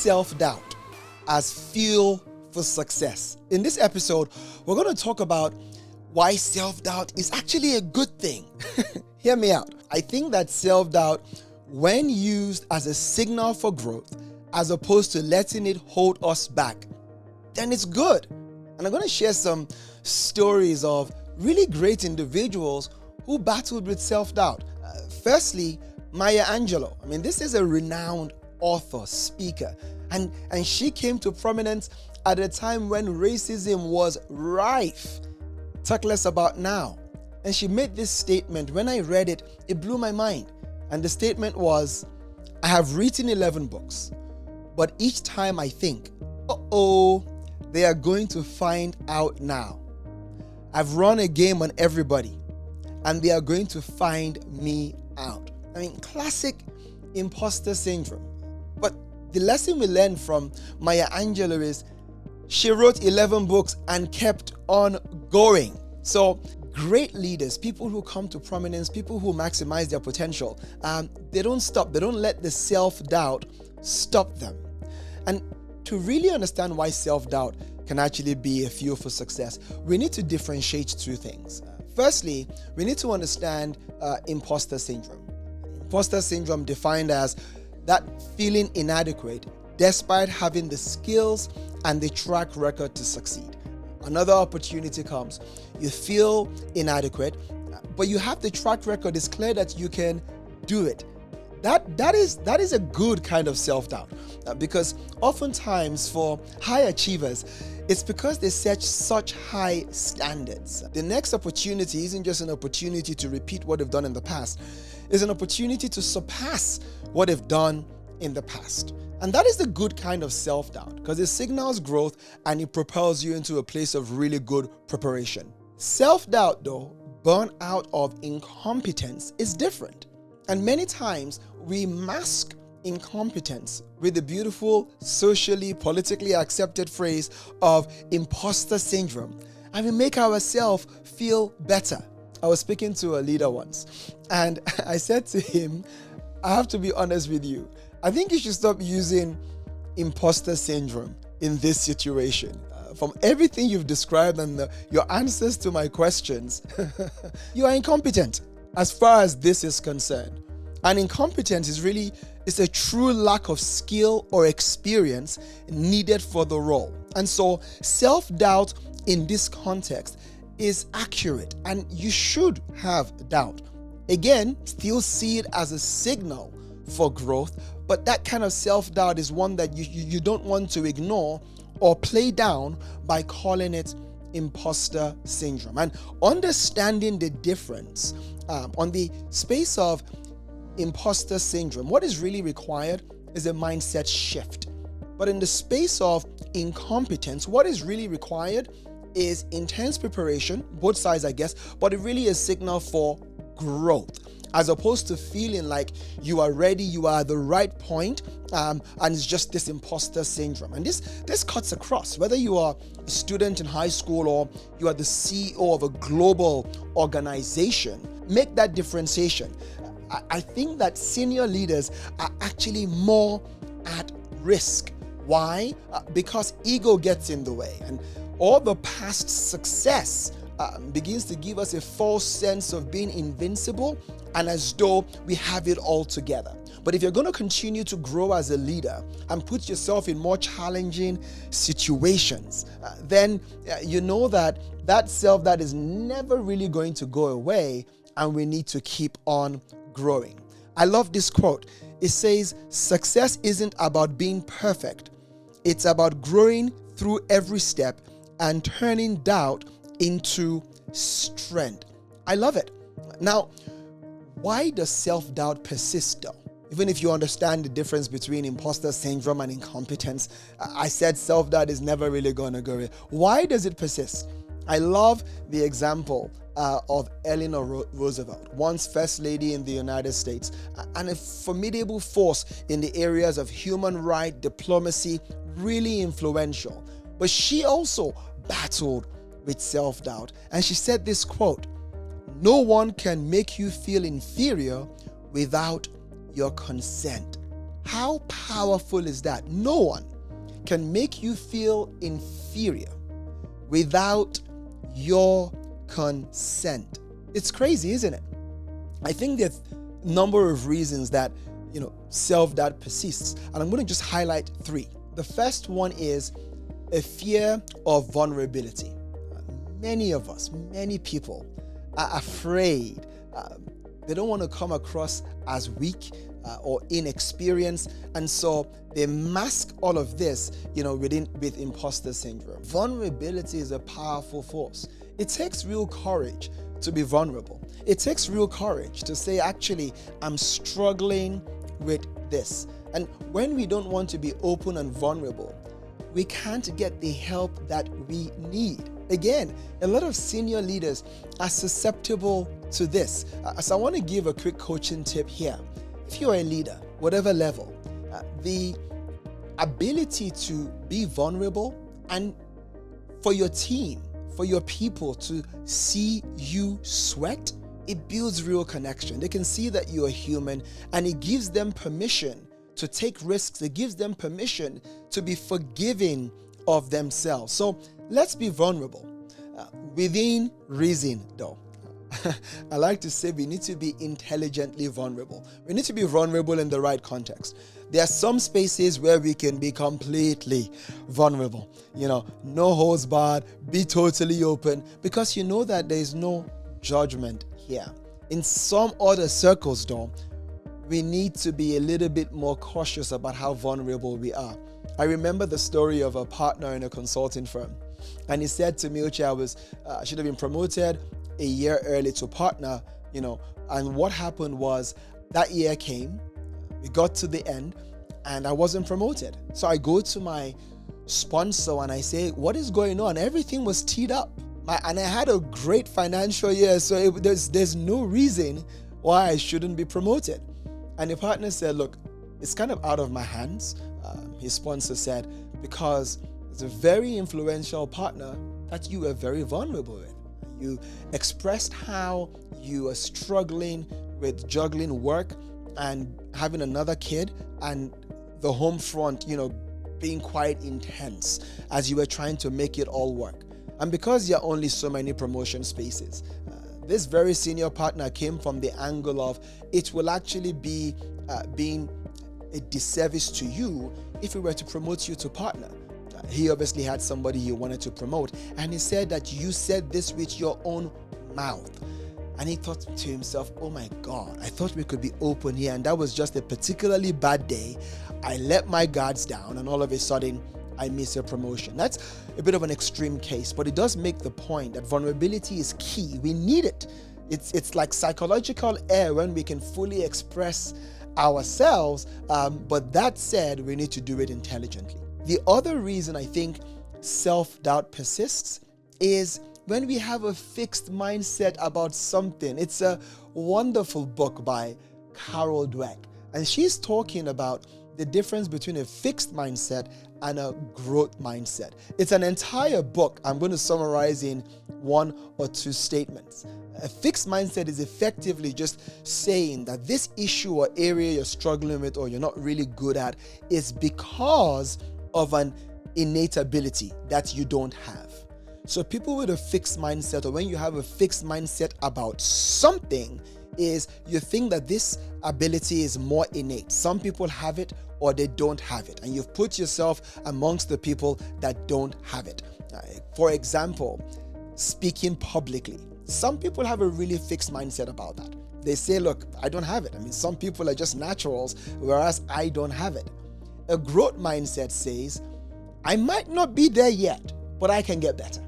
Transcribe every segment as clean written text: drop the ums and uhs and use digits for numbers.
self-doubt as fuel for success. In this episode, we're going to talk about why self-doubt is actually a good thing. Hear me out. I think that self-doubt, when used as a signal for growth, as opposed to letting it hold us back, then it's good. And I'm going to share some stories of really great individuals who battled with self-doubt. Firstly, Maya Angelou. This is a renowned author, speaker, and she came to prominence at a time when racism was rife. Talk less about now. And she made this statement. When I read it, it blew my mind. And the statement was, I have written 11 books, but each time I think, they are going to find out now. I've run a game on everybody, and they are going to find me out. Classic imposter syndrome. But the lesson we learned from Maya Angelou is she wrote 11 books and kept on going. So great leaders, people who come to prominence, people who maximize their potential, they don't stop. They don't let the self-doubt stop them. And to really understand why self-doubt can actually be a fuel for success, we need to differentiate two things. Firstly, we need to understand imposter syndrome. Imposter syndrome defined as that feeling inadequate despite having the skills and the track record to succeed. Another opportunity comes. You feel inadequate, but you have the track record. It's clear that you can do it. That is a good kind of self-doubt, because oftentimes for high achievers, it's because they set such high standards. The next opportunity isn't just an opportunity to repeat what they've done in the past. It's an opportunity to surpass what they've done in the past. And that is the good kind of self-doubt, because it signals growth and it propels you into a place of really good preparation. Self-doubt, though, born out of incompetence, is different. And many times we mask incompetence with the beautiful, socially, politically accepted phrase of imposter syndrome, and we make ourselves feel better. I was speaking to a leader once, and I said to him, I have to be honest with you. I think you should stop using imposter syndrome in this situation. From everything you've described and your answers to my questions, you are incompetent as far as this is concerned. And incompetence is a true lack of skill or experience needed for the role. And so self-doubt in this context is accurate, and you should have doubt. Again, still see it as a signal for growth, but that kind of self-doubt is one that you don't want to ignore or play down by calling it imposter syndrome. And understanding the difference on the space of imposter syndrome, what is really required is a mindset shift. But in the space of incompetence, what is really required is intense preparation, both sides, I guess, but it really is a signal for growth, as opposed to feeling like you are ready, you are at the right point, and it's just this imposter syndrome. And this cuts across, whether you are a student in high school or you are the CEO of a global organization. Make that differentiation. I think that senior leaders are actually more at risk. Why? Because ego gets in the way, and all the past success begins to give us a false sense of being invincible and as though we have it all together. But if you're going to continue to grow as a leader and put yourself in more challenging situations, then you know that self that is never really going to go away, and we need to keep on growing. I love this quote. It says, success isn't about being perfect. It's about growing through every step and turning doubt into strength. I love it. Now, why does self-doubt persist though? Even if you understand the difference between imposter syndrome and incompetence, I said self-doubt is never really going to go away. Why does it persist? I love the example of Eleanor Roosevelt, once First Lady in the United States, and a formidable force in the areas of human rights, diplomacy, really influential. But she also battled with self-doubt, and she said this quote, "No one can make you feel inferior without your consent." How powerful is that? No one can make you feel inferior without your consent. It's crazy, isn't it? I think there's a number of reasons that self-doubt persists, and I'm going to just highlight 3. The first one is a fear of vulnerability. Many of us, many people are afraid. They don't want to come across as weak or inexperienced, and so they mask all of this, with imposter syndrome. Vulnerability is a powerful force. It takes real courage to be vulnerable. It takes real courage to say, actually, I'm struggling with this. And when we don't want to be open and vulnerable, we can't get the help that we need. Again, a lot of senior leaders are susceptible to this. So I want to give a quick coaching tip here. If you're a leader, whatever level, the ability to be vulnerable and for your team, for your people to see you sweat, it builds real connection. They can see that you're human, and it gives them permission to take risks. It gives them permission to be forgiving of themselves. So let's be vulnerable within reason, though. I like to say we need to be intelligently vulnerable. We need to be vulnerable in the right context. There are some spaces where we can be completely vulnerable. No holds barred, be totally open, because you know that there is no judgment here. In some other circles, though, we need to be a little bit more cautious about how vulnerable we are. I remember the story of a partner in a consulting firm, and he said to me, Uche, I should have been promoted a year early to partner, and what happened was that year came, we got to the end, and I wasn't promoted. So I go to my sponsor and I say, what is going on? Everything was teed up. And I had a great financial year, so there's no reason why I shouldn't be promoted. And the partner said, look, it's kind of out of my hands. His sponsor said, because it's a very influential partner that you were very vulnerable with. You expressed how you are struggling with juggling work and having another kid, and the home front, being quite intense as you were trying to make it all work. And because there are only so many promotion spaces, this very senior partner came from the angle of it will actually be being a disservice to you if we were to promote you to partner. He obviously had somebody he wanted to promote, and he said that you said this with your own mouth. And he thought to himself, oh my God, I thought we could be open here, and that was just a particularly bad day. I let my guards down, and all of a sudden I miss a promotion. That's a bit of an extreme case, but it does make the point that vulnerability is key. We need it. It's like psychological air when we can fully express ourselves, but that said, we need to do it intelligently. The other reason I think self-doubt persists is when we have a fixed mindset about something. It's a wonderful book by Carol Dweck, and she's talking about the difference between a fixed mindset and a growth mindset. It's an entire book I'm going to summarize in 1 or 2 statements. A fixed mindset is effectively just saying that this issue or area you're struggling with or you're not really good at is because of an innate ability that you don't have. So people with a fixed mindset, or when you have a fixed mindset about something, is you think that this ability is more innate. Some people have it or they don't have it, and you've put yourself amongst the people that don't have it. For example, speaking publicly. Some people have a really fixed mindset about that. They say, look, I don't have it. Some people are just naturals, whereas I don't have it. A growth mindset says, I might not be there yet, but I can get better.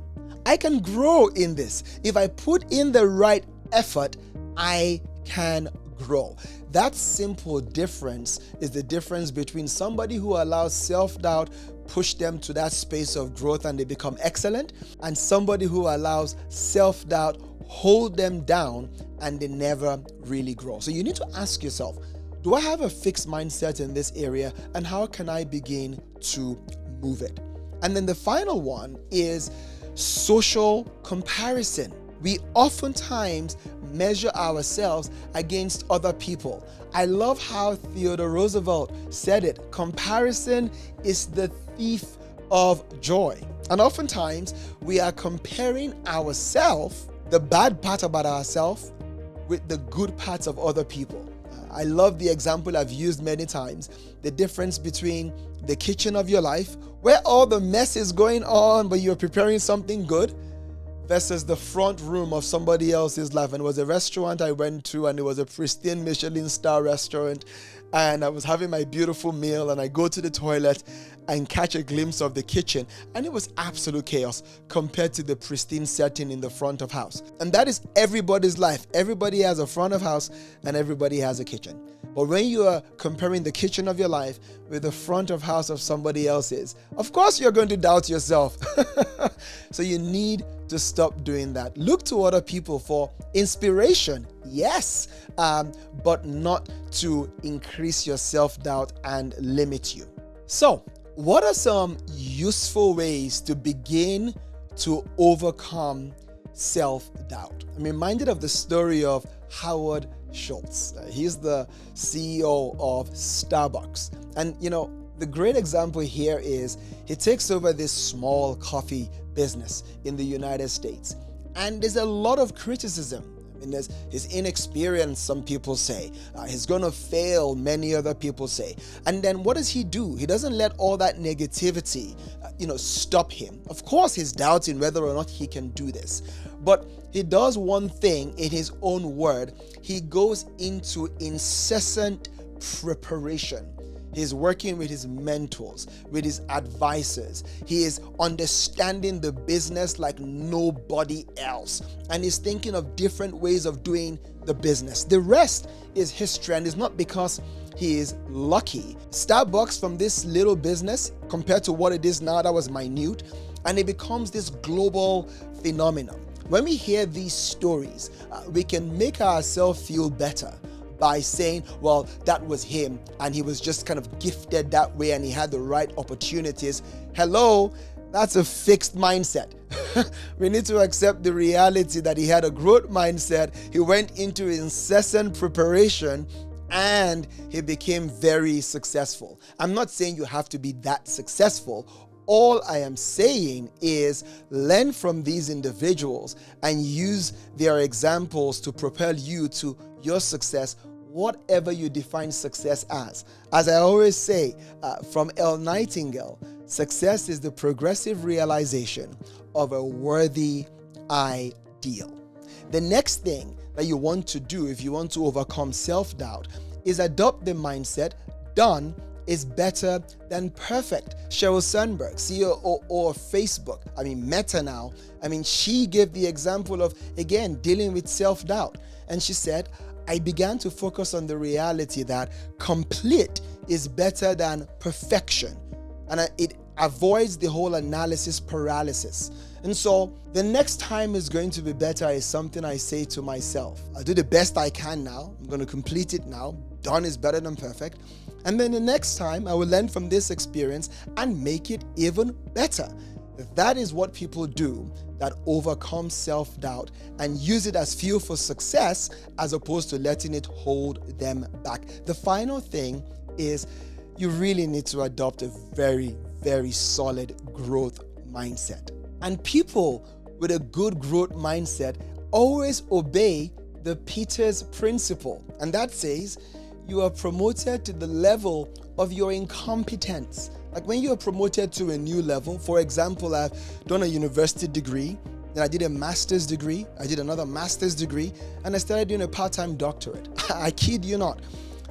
I can grow in this. If I put in the right effort, I can grow. That simple difference is the difference between somebody who allows self-doubt push them to that space of growth and they become excellent, and somebody who allows self-doubt hold them down and they never really grow. So you need to ask yourself, do I have a fixed mindset in this area, and how can I begin to move it? And then the final one is social comparison. we oftentimes measure ourselves against other people. I love how Theodore Roosevelt said it. Comparison is the thief of joy. And oftentimes we are comparing ourselves, the bad part about ourselves, with the good parts of other people. I love the example I've used many times, the difference between the kitchen of your life, where all the mess is going on, but you're preparing something good, versus the front room of somebody else's life. And it was a restaurant I went to, and it was a pristine Michelin star restaurant, and I was having my beautiful meal, and I go to the toilet and catch a glimpse of the kitchen, and it was absolute chaos compared to the pristine setting in the front of house. And that is everybody's life. Everybody has a front of house and everybody has a kitchen. But when you are comparing the kitchen of your life with the front of house of somebody else's, of course you're going to doubt yourself. So you need to stop doing that. Look to other people for inspiration, yes, but not to increase your self-doubt and limit you. So, what are some useful ways to begin to overcome self-doubt? I'm reminded of the story of Howard Schultz. He's the CEO of Starbucks. And the great example here is he takes over this small coffee business in the United States. And there's a lot of criticism. There's his inexperience, some people say. He's going to fail, many other people say. And then what does he do? He doesn't let all that negativity, stop him. Of course, he's doubting whether or not he can do this. But he does one thing in his own word. He goes into incessant preparation. He's working with his mentors, with his advisors. He is understanding the business like nobody else. And he's thinking of different ways of doing the business. The rest is history, and it's not because he is lucky. Starbucks, from this little business compared to what it is now, that was minute, and it becomes this global phenomenon. When we hear these stories, we can make ourselves feel better by saying, well, that was him and he was just kind of gifted that way and he had the right opportunities. Hello, that's a fixed mindset. We need to accept the reality that he had a growth mindset. He went into incessant preparation and he became very successful. I'm not saying you have to be that successful. All I am saying is learn from these individuals and use their examples to propel you to your success, whatever you define success as. As I always say, from Elle Nightingale, success is the progressive realization of a worthy ideal. The next thing that you want to do if you want to overcome self-doubt is adopt the mindset, done is better than perfect. Sheryl Sandberg, CEO of Facebook, Meta now, she gave the example of, again, dealing with self-doubt. And she said, I began to focus on the reality that complete is better than perfection. And it avoids the whole analysis paralysis. And so the next time is going to be better is something I say to myself. I'll do the best I can now. I'm going to complete it now. Done is better than perfect. And then the next time I will learn from this experience and make it even better. That is what people do that overcome self-doubt and use it as fuel for success as opposed to letting it hold them back. The final thing is you really need to adopt a very, very solid growth mindset. And people with a good growth mindset always obey the Peters principle. And that says you are promoted to the level of your incompetence. Like when you are promoted to a new level, for example, I've done a university degree, then I did a master's degree, I did another master's degree, and I started doing a part-time doctorate. I kid you not.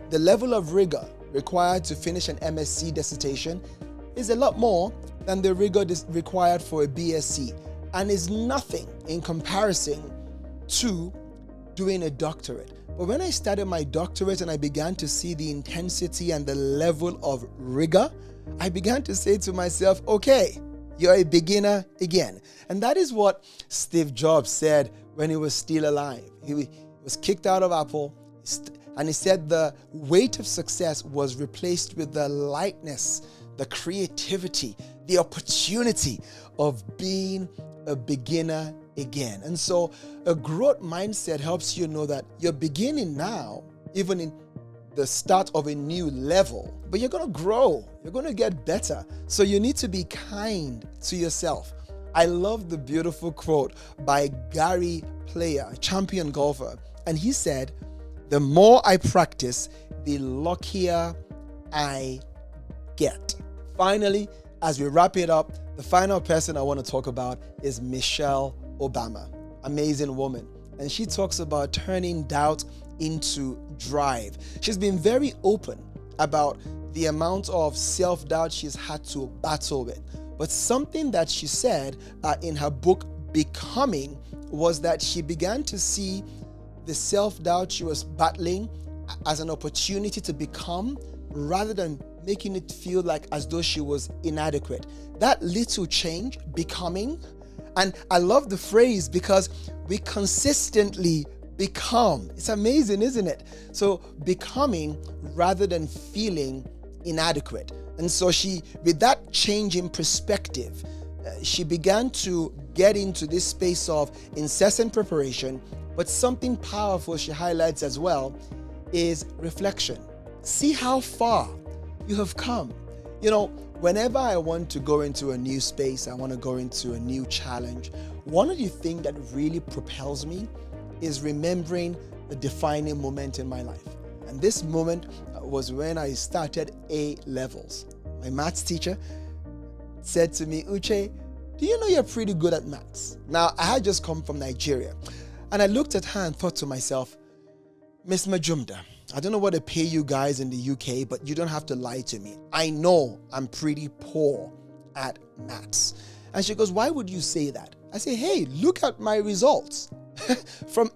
The level of rigor required to finish an MSc dissertation is a lot more than the rigor required for a BSc, and is nothing in comparison to doing a doctorate. But when I started my doctorate and I began to see the intensity and the level of rigor, I began to say to myself, okay, you're a beginner again. And that is what Steve Jobs said when he was still alive. He was kicked out of Apple, and he said the weight of success was replaced with the lightness, the creativity, the opportunity of being a beginner again. And so a growth mindset helps you know that you're beginning now, even in the start of a new level, but you're going to grow. You're going to get better. So you need to be kind to yourself. I love the beautiful quote by Gary Player, a champion golfer. And he said, "The more I practice, the luckier I get." Finally, as we wrap it up, the final person I want to talk about is Michelle Obama. Amazing woman. And she talks about turning doubt into drive. She's been very open about the amount of self-doubt she's had to battle with. But something that she said in her book, Becoming, was that she began to see the self-doubt she was battling as an opportunity to become, rather than making it feel like as though she was inadequate. That little change, becoming, and I love the phrase because we consistently become. It's amazing, isn't it? So becoming rather than feeling inadequate. And so with that change in perspective, she began to get into this space of incessant preparation. But something powerful she highlights as well is reflection. See how far you have come. Whenever I want to go into a new space, I want to go into a new challenge, one of the things that really propels me is remembering the defining moment in my life. And this moment was when I started A levels. My maths teacher said to me, "Uche, do you know you're pretty good at maths?" Now, I had just come from Nigeria. And I looked at her and thought to myself, "Miss Majumda, I don't know what to pay you guys in the UK, but you don't have to lie to me. I know I'm pretty poor at maths." And she goes, "Why would you say that?" I say, "Hey, look at my results." from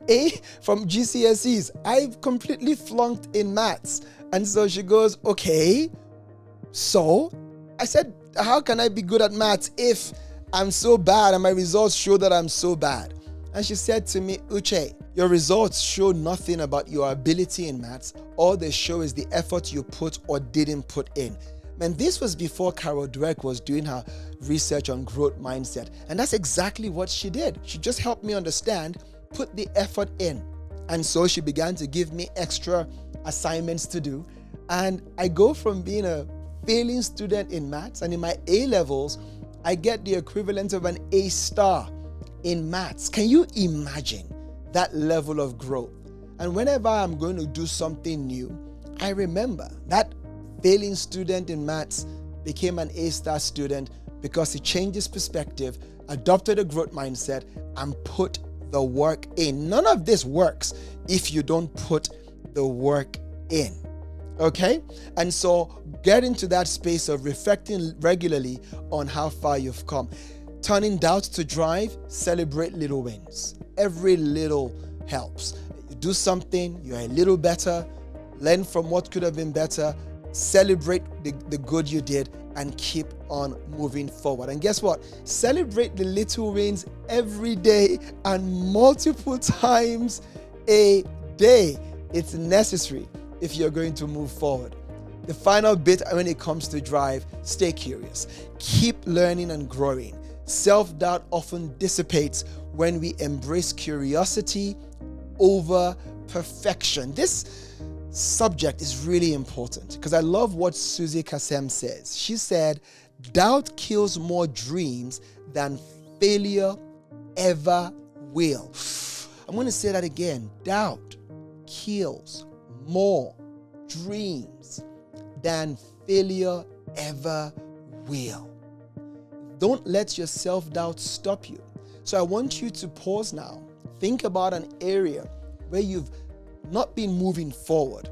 GCSEs, I've completely flunked in maths. And so she goes, "Okay, so?" I said, "How can I be good at maths if I'm so bad and my results show that I'm so bad?" And she said to me, "Uche, your results show nothing about your ability in maths. All they show is the effort you put or didn't put in." And this was before Carol Dweck was doing her research on growth mindset. And that's exactly what she did. She just helped me understand, put the effort in. And so she began to give me extra assignments to do. And I go from being a failing student in maths, and in my A levels, I get the equivalent of an A star in maths. Can you imagine that level of growth? And whenever I'm going to do something new, I remember that failing student in maths became an A-star student because he changed his perspective, adopted a growth mindset, and put the work in. None of this works if you don't put the work in. Okay? And so get into that space of reflecting regularly on how far you've come. Turning doubt to drive, celebrate little wins. Every little helps. You do something, you're a little better, learn from what could have been better, celebrate the good you did, and keep on moving forward. And guess what? Celebrate the little wins every day and multiple times a day. It's necessary if you're going to move forward. The final bit when it comes to drive, stay curious. Keep learning and growing. Self-doubt often dissipates when we embrace curiosity over perfection. This subject is really important because I love what Susie Kasem says. She said, "Doubt kills more dreams than failure ever will." I'm going to say that again. Doubt kills more dreams than failure ever will. Don't let your self-doubt stop you. So I want you to pause now. Think about an area where you've not been moving forward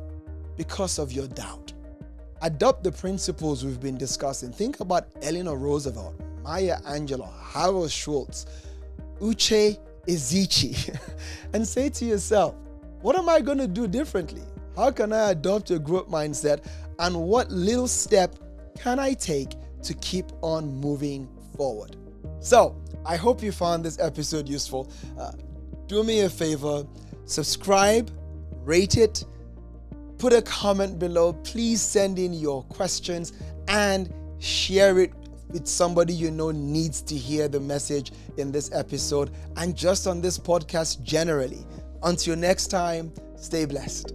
because of your doubt. Adopt the principles we've been discussing. Think about Eleanor Roosevelt, Maya Angelou, Harold Schultz, Uche Ezichi, and say to yourself, what am I going to do differently? How can I adopt a growth mindset? And what little step can I take to keep on moving forward? So, I hope you found this episode useful. Do me a favor, subscribe, rate it, put a comment below. Please send in your questions and share it it's somebody you know needs to hear the message in this episode and just on this podcast generally. Until next time, stay blessed.